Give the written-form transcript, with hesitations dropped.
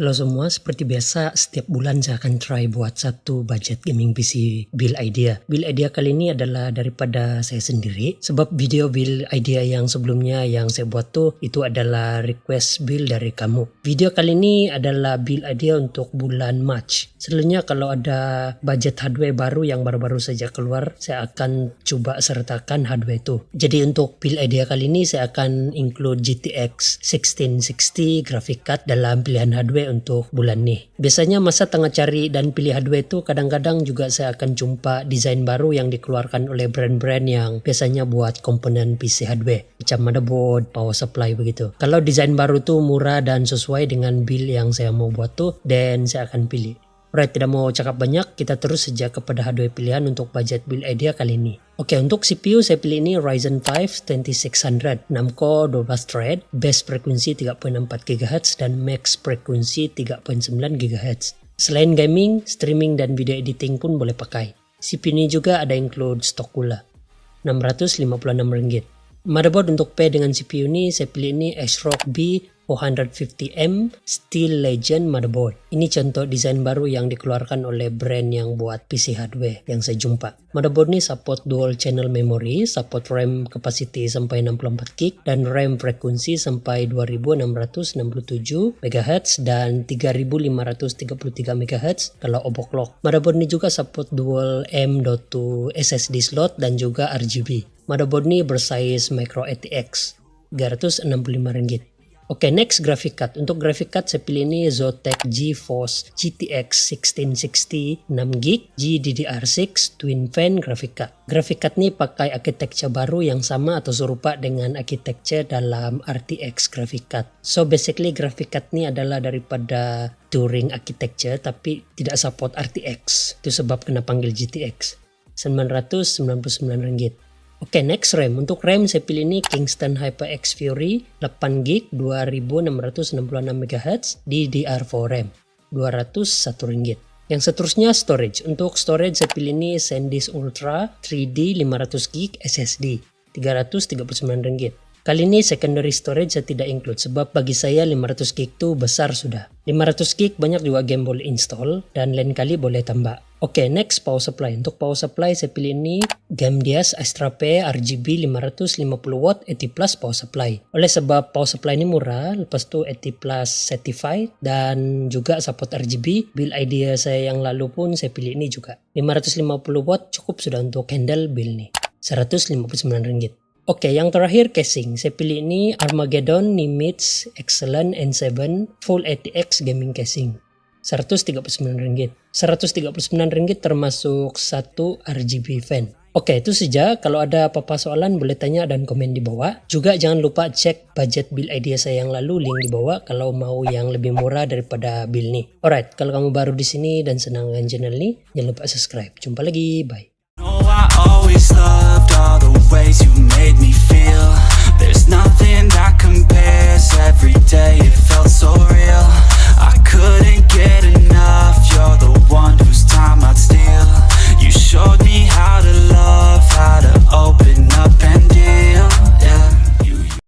Halo semua, seperti biasa setiap bulan saya akan try buat satu budget gaming PC build idea. Build idea kali ini adalah daripada saya sendiri, sebab video build idea yang sebelumnya yang saya buat itu adalah request build dari kamu. Video kali ini adalah build idea untuk bulan March. Selalunya kalau ada budget hardware baru yang baru-baru saja keluar, saya akan coba sertakan hardware itu. Jadi untuk build idea kali ini saya akan include GTX 1660 graphic card dalam pilihan hardware untuk bulan nih. Biasanya masa tengah cari dan pilih hardware itu kadang-kadang juga saya akan jumpa desain baru yang dikeluarkan oleh brand-brand yang biasanya buat komponen PC hardware macam motherboard, power supply begitu. Kalau desain baru tuh murah dan sesuai dengan build yang saya mau buat dan saya akan pilih. Alright, tidak mau cakap banyak, kita terus saja kepada hardware pilihan untuk budget build idea kali ini. Oke, untuk CPU saya pilih ini Ryzen 5 2600, 6 core 12 thread, base frekuensi 3.4 GHz dan max frekuensi 3.9 GHz. Selain gaming, streaming dan video editing pun boleh pakai. CPU ini juga ada include stok pula, Rp656. Motherboard untuk pair dengan CPU ini saya pilih ini ASRock B450M Steel Legend motherboard. Ini contoh desain baru yang dikeluarkan oleh brand yang buat PC hardware yang saya jumpa. Motherboard ini support dual channel memory, support RAM capacity sampai 64GB dan RAM frekuensi sampai 2667 MHz dan 3533 MHz kalau overclock. Motherboard ini juga support dual M.2 SSD slot dan juga RGB. Motherboard ini bersaiz micro ATX Rp365. Oke, next graphic card. Untuk graphic card saya pilih ini Zotac GeForce GTX 1660 6GB GDDR6 Twin Fan graphic card. Graphic card ini pakai architecture baru yang sama atau serupa dengan architecture dalam RTX graphic card. So basically graphic card ini adalah daripada Turing architecture tapi tidak support RTX. Itu sebab kena panggil GTX. Rp999. Oke, next RAM. Untuk RAM saya pilih ini Kingston HyperX Fury 8GB 2666 MHz DDR4 RAM Rp201. Yang seterusnya storage. Untuk storage saya pilih ini SanDisk Ultra 3D 500GB SSD Rp339. Kali ini secondary storage saya tidak include sebab bagi saya 500GB itu besar sudah. 500GB banyak juga game boleh install dan lain kali boleh tambah. Oke, next power supply. Untuk power supply saya pilih ini Gamdias Astra-P RGB 550W 80+ power supply. Oleh sebab power supply ini murah, lepas tu 80+ certified dan juga support RGB. Build idea saya yang lalu pun saya pilih ini juga. 550W cukup sudah untuk handle build nih. Rp159. Oke, yang terakhir casing. Saya pilih ini Armageddon Nimitz Excellent N7 Full ATX Gaming Casing. Rp139. Rp139 termasuk satu RGB fan. Oke, itu saja. Kalau ada apa-apa soalan boleh tanya dan komen di bawah. Juga jangan lupa cek budget build idea saya yang lalu, link di bawah kalau mau yang lebih murah daripada build nih. Alright, kalau kamu baru di sini dan senang dengan channel ini, jangan lupa subscribe. Jumpa lagi, bye. Always loved all the ways you made me feel. There's nothing that compares every day.